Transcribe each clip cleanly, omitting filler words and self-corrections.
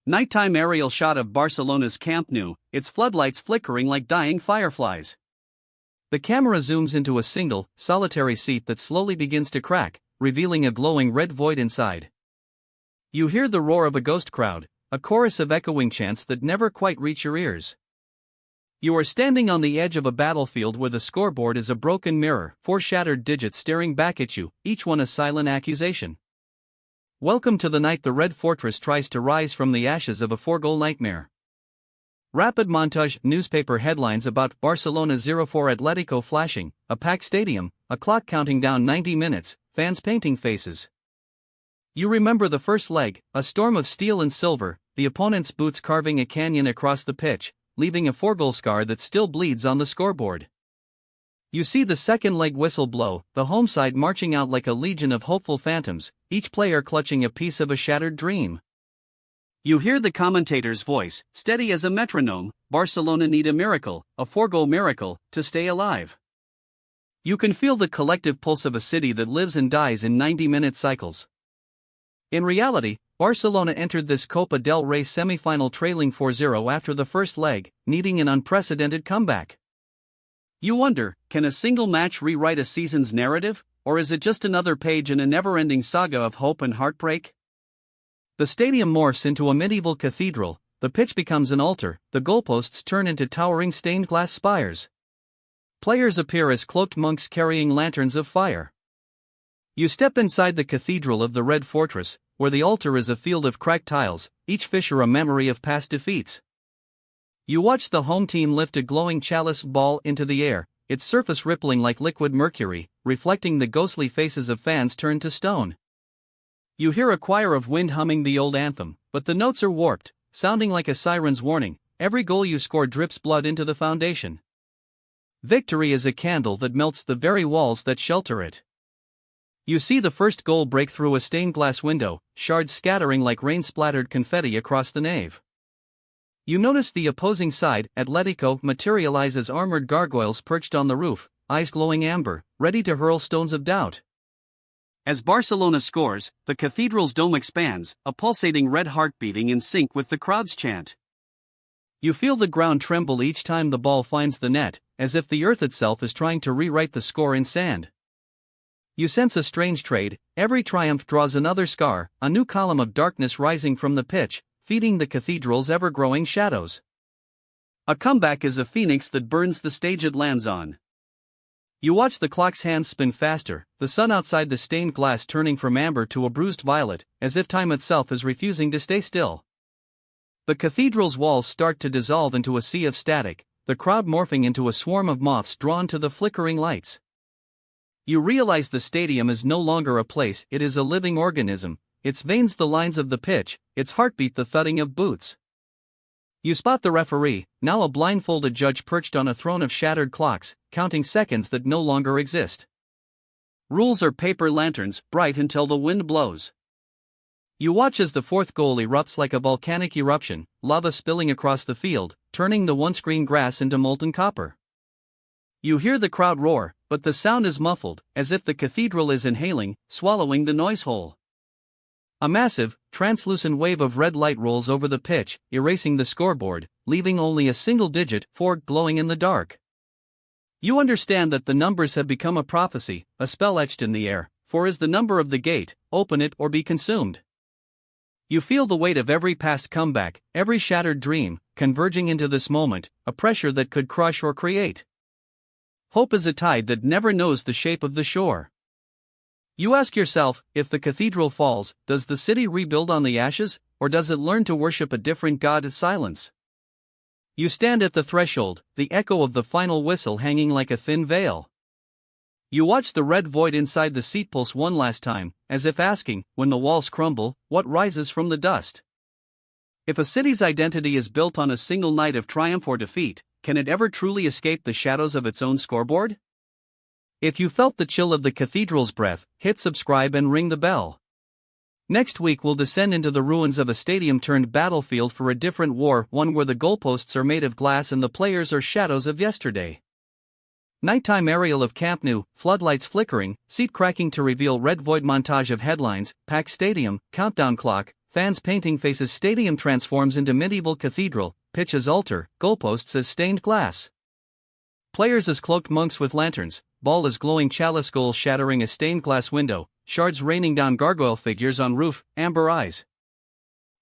Nighttime aerial shot of Barcelona's Camp Nou, its floodlights flickering like dying fireflies. The camera zooms into a single, solitary seat that slowly begins to crack, revealing a glowing red void inside. You hear the roar of a ghost crowd, a chorus of echoing chants that never quite reach your ears. You are standing on the edge of a battlefield where the scoreboard is a broken mirror, four shattered digits staring back at you, each one a silent accusation. Welcome to the night the Red Fortress tries to rise from the ashes of a four-goal nightmare. Rapid montage, newspaper headlines about Barcelona 0-4 Atletico flashing, a packed stadium, a clock counting down 90 minutes, fans painting faces. You remember the first leg, a storm of steel and silver, the opponent's boots carving a canyon across the pitch, leaving a four-goal scar that still bleeds on the scoreboard. You see the second leg whistle blow, the home side marching out like a legion of hopeful phantoms, each player clutching a piece of a shattered dream. You hear the commentator's voice, steady as a metronome, Barcelona need a miracle, a four-goal miracle, to stay alive. You can feel the collective pulse of a city that lives and dies in 90-minute cycles. In reality, Barcelona entered this Copa del Rey semi-final trailing 4-0 after the first leg, needing an unprecedented comeback. You wonder, can a single match rewrite a season's narrative, or is it just another page in a never-ending saga of hope and heartbreak? The stadium morphs into a medieval cathedral, the pitch becomes an altar, the goalposts turn into towering stained glass spires. Players appear as cloaked monks carrying lanterns of fire. You step inside the cathedral of the Red Fortress, where the altar is a field of cracked tiles, each fissure a memory of past defeats. You watch the home team lift a glowing chalice ball into the air, its surface rippling like liquid mercury, reflecting the ghostly faces of fans turned to stone. You hear a choir of wind humming the old anthem, but the notes are warped, sounding like a siren's warning. Every goal you score drips blood into the foundation. Victory is a candle that melts the very walls that shelter it. You see the first goal break through a stained glass window, shards scattering like rain-splattered confetti across the nave. You notice the opposing side, Atletico, materialize as armored gargoyles perched on the roof, eyes glowing amber, ready to hurl stones of doubt. As Barcelona scores, the cathedral's dome expands, a pulsating red heart beating in sync with the crowd's chant. You feel the ground tremble each time the ball finds the net, as if the earth itself is trying to rewrite the score in sand. You sense a strange trade, every triumph draws another scar, a new column of darkness rising from the pitch, feeding the cathedral's ever-growing shadows. A comeback is a phoenix that burns the stage it lands on. You watch the clock's hands spin faster, the sun outside the stained glass turning from amber to a bruised violet, as if time itself is refusing to stay still. The cathedral's walls start to dissolve into a sea of static, the crowd morphing into a swarm of moths drawn to the flickering lights. You realize the stadium is no longer a place, it is a living organism, its veins the lines of the pitch, its heartbeat the thudding of boots. You spot the referee, now a blindfolded judge perched on a throne of shattered clocks, counting seconds that no longer exist. Rules are paper lanterns, bright until the wind blows. You watch as the fourth goal erupts like a volcanic eruption, lava spilling across the field, turning the once green grass into molten copper. You hear the crowd roar, but the sound is muffled, as if the cathedral is inhaling, swallowing the noise whole. A massive, translucent wave of red light rolls over the pitch, erasing the scoreboard, leaving only a single digit, 4, glowing in the dark. You understand that the numbers have become a prophecy, a spell etched in the air, 4 is the number of the gate, open it or be consumed. You feel the weight of every past comeback, every shattered dream, converging into this moment, a pressure that could crush or create. Hope is a tide that never knows the shape of the shore. You ask yourself, if the cathedral falls, does the city rebuild on the ashes, or does it learn to worship a different god of silence? You stand at the threshold, the echo of the final whistle hanging like a thin veil. You watch the red void inside the seat pulse one last time, as if asking, when the walls crumble, what rises from the dust? If a city's identity is built on a single night of triumph or defeat, can it ever truly escape the shadows of its own scoreboard? If you felt the chill of the cathedral's breath, hit subscribe and ring the bell. Next week we'll descend into the ruins of a stadium turned battlefield for a different war, one where the goalposts are made of glass and the players are shadows of yesterday. Nighttime aerial of Camp Nou, floodlights flickering, seat cracking to reveal red void montage of headlines, packed stadium, countdown clock, fans painting faces, stadium transforms into medieval cathedral, pitch as altar, goalposts as stained glass. Players as cloaked monks with lanterns, ball as glowing chalice, goal shattering a stained glass window, shards raining down, gargoyle figures on roof, amber eyes.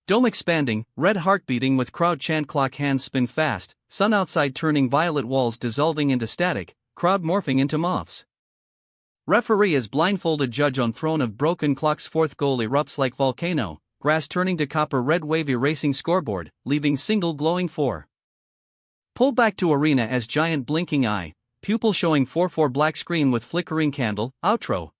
Dome expanding, red heart beating with crowd chant, clock hands spin fast, sun outside turning violet, walls dissolving into static, crowd morphing into moths. Referee as blindfolded judge on throne of broken clocks, fourth goal erupts like volcano, grass turning to copper red, wave erasing scoreboard, leaving single glowing 4. Pull back to arena as giant blinking eye, pupil showing 4-4 black screen with flickering candle, outro.